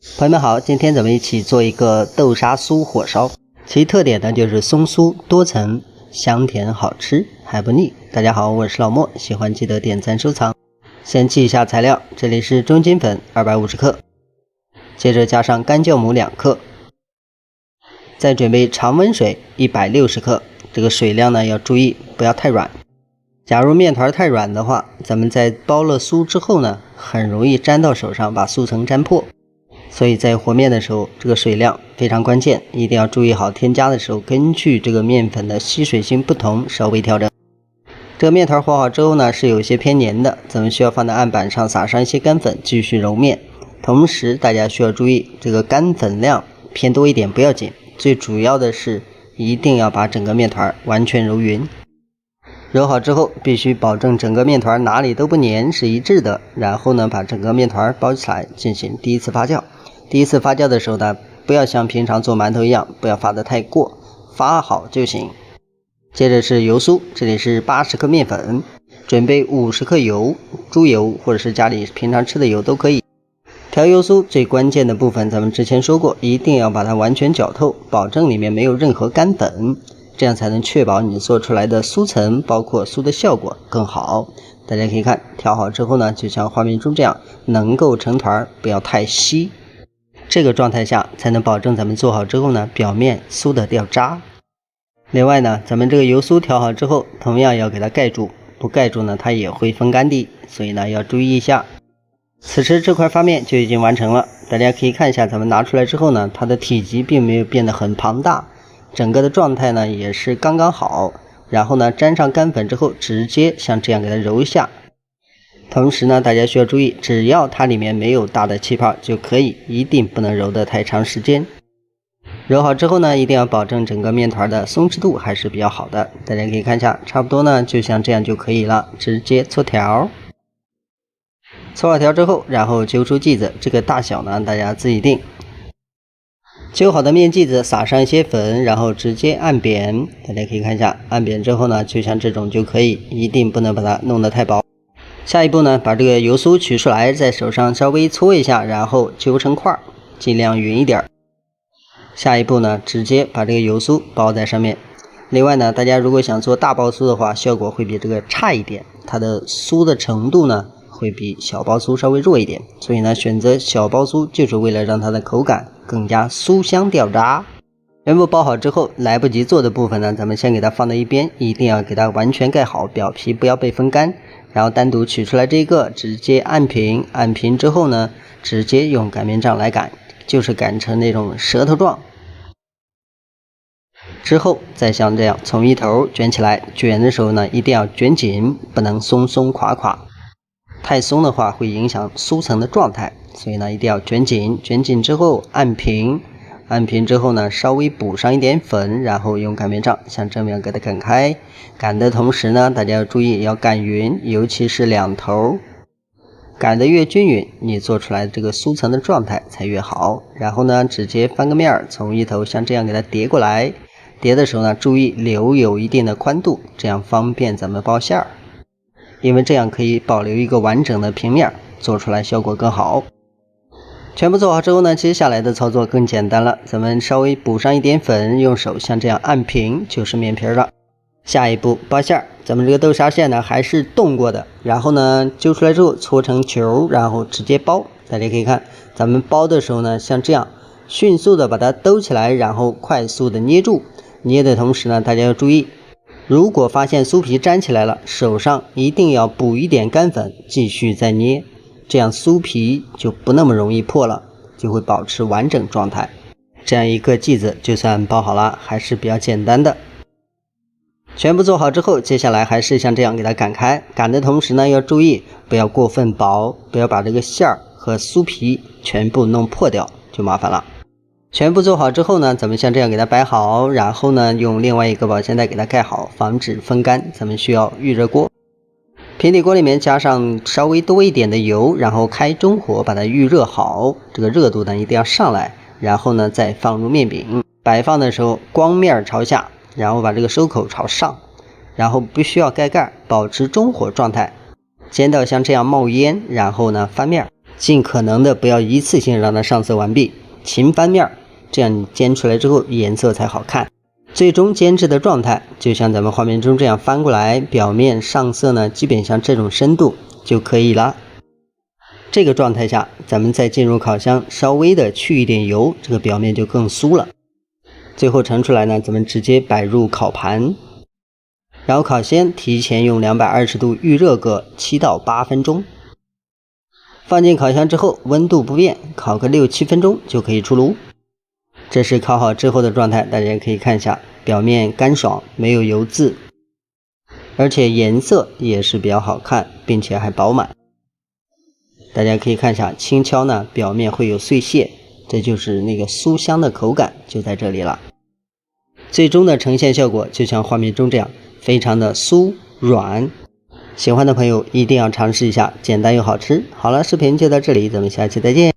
朋友們好，今天咱們一起做一個豆沙酥火燒，其特點呢就是松酥多层，香甜好吃還不膩。大家好，我是老莫，喜歡記得點讚收藏。先记一下材料，這裡是中筋粉250克，接着加上干酵母2克，再準備常溫水160克，這個水量呢要注意不要太軟。假如面团太軟的話，咱們在包了酥之後呢，很容易粘到手上，把酥层粘破。所以在和面的时候，这个水量非常关键，一定要注意好添加的时候，根据这个面粉的吸水性不同稍微调整。这个面团和好之后呢，是有些偏黏的，咱们需要放在案板上撒上一些干粉，继续揉面。同时大家需要注意，这个干粉量偏多一点不要紧，最主要的是一定要把整個面团完全揉匀。揉好之後，必須保證整個面团哪裡都不黏，是一致的。然後呢，把整個面团包起來，進行第一次發酵。第一次發酵的時候呢，不要像平常做饅頭一樣，不要發得太過，發好就行。接着是油酥，這裡是80克麵粉，準備50克油，豬油或者是家裡平常吃的油都可以。調油酥最關鍵的部分，咱們之前說過，一定要把它完全攪透，保證裡面沒有任何乾粉，這樣才能確保你做出來的酥層，包括酥的效果更好。大家可以看，調好之後呢，就像畫面中這樣，能夠成團，不要太稀。這個狀態下才能保證咱們做好之後呢，表面酥的掉渣。另外呢，咱們這個油酥調好之後，同樣要給它蓋住，不蓋住呢，它也會風乾的，所以呢要注意一下。此時這塊發面就已經完成了，大家可以看一下，咱們拿出來之後呢，它的體積並沒有變得很龐大，整個的狀態呢也是剛剛好。然後呢，沾上乾粉之後，直接像這樣給它揉一下。同時呢，大家需要注意，只要它裡面沒有大的氣泡就可以，一定不能揉得太長時間。揉好之後呢，一定要保證整個面團的鬆弛度還是比較好的。大家可以看一下，差不多呢，就像這樣就可以了，直接搓條。搓好條之後，然後揪出劑子，這個大小呢，大家自己定。揪好的面劑子撒上一些粉，然後直接按扁。大家可以看一下，按扁之後呢，就像這種就可以，一定不能把它弄得太薄。下一步呢，把這個油酥取出來，在手上稍微搓一下，然後揪成塊，盡量勻一點。下一步呢，直接把這個油酥包在上面。另外呢，大家如果想做大包酥的話，效果會比這個差一點，它的酥的程度呢會比小包酥稍微弱一點，所以呢，選擇小包酥就是為了讓它的口感更加酥香掉渣。全部包好之後，來不及做的部分呢，咱們先給它放到一邊，一定要給它完全蓋好，表皮不要被風乾。然後單獨取出來這個，直接按平，按平之後呢，直接用擀面杖來擀，就是擀成那種舌頭狀。之後再像這樣從一頭捲起來，捲的時候呢，一定要捲緊，不能鬆鬆垮垮。太鬆的話會影響酥層的狀態，所以呢一定要捲緊，捲緊之後按平，按平之後呢稍微補上一點粉，然後用擀面杖像這樣給它擀開。擀的同時呢，大家要注意要擀勻，尤其是兩頭，擀得越均勻，你做出來的這個酥層的狀態才越好。然後呢，直接翻個面，從一頭像這樣給它疊過來。疊的時候呢，注意留有一定的寬度，這樣方便咱們包餡兒。因為這樣可以保留一個完整的平面，做出來效果更好。全部做好之後呢，接下來的操作更簡單了，咱們稍微補上一點粉，用手像這樣按平就是面皮了。下一步包餡，咱們這個豆沙餡呢還是凍過的，然後呢揪出來之後搓成球，然後直接包。大家可以看，咱們包的時候呢，像這樣迅速的把它兜起來，然後快速的捏住。捏的同時呢，大家要注意，如果發現酥皮粘起來了，手上一定要補一點乾粉，繼續再捏，這樣酥皮就不那麼容易破了，就會保持完整狀態。這樣一個劑子就算包好了，還是比較簡單的。全部做好之後，接下來還是像這樣給它擀開，擀的同時呢，要注意不要過分薄，不要把這個餡兒和酥皮全部弄破掉，就麻煩了。全部做好之後呢，咱們像這樣給它擺好，然後呢，用另外一個保鮮袋給它蓋好，防止風乾。咱們需要預熱鍋，平底鍋裡面加上稍微多一點的油，然後開中火把它預熱好，這個熱度呢一定要上來，然後呢再放入麵餅。擺放的時候光面朝下，然後把這個收口朝上，然後不需要蓋蓋，保持中火狀態。煎到像這樣冒煙，然後呢翻面，盡可能的不要一次性讓它上色完畢，勤翻面，這樣你煎出來之後顏色才好看。最終煎制的狀態就像咱們畫面中這樣翻過來，表面上色呢基本像這種深度就可以了。這個狀態下，咱們再進入烤箱，稍微的去一點油，這個表面就更酥了。最後盛出來呢，咱們直接擺入烤盤，然後烤箱提前用220度预熱個7到8分鐘。放进烤箱之後，溫度不變，烤個6、7分鐘就可以出爐。這是烤好之後的狀態，大家可以看一下，表面乾爽，沒有油漬，而且顏色也是比較好看，並且還飽滿。大家可以看一下，輕敲呢，表面會有碎屑，這就是那個酥香的口感就在這裡了。最終的呈現效果就像畫面中這樣，非常的酥軟。喜歡的朋友一定要嘗試一下，簡單又好吃。好了，視頻就到這裡，咱們下期再見。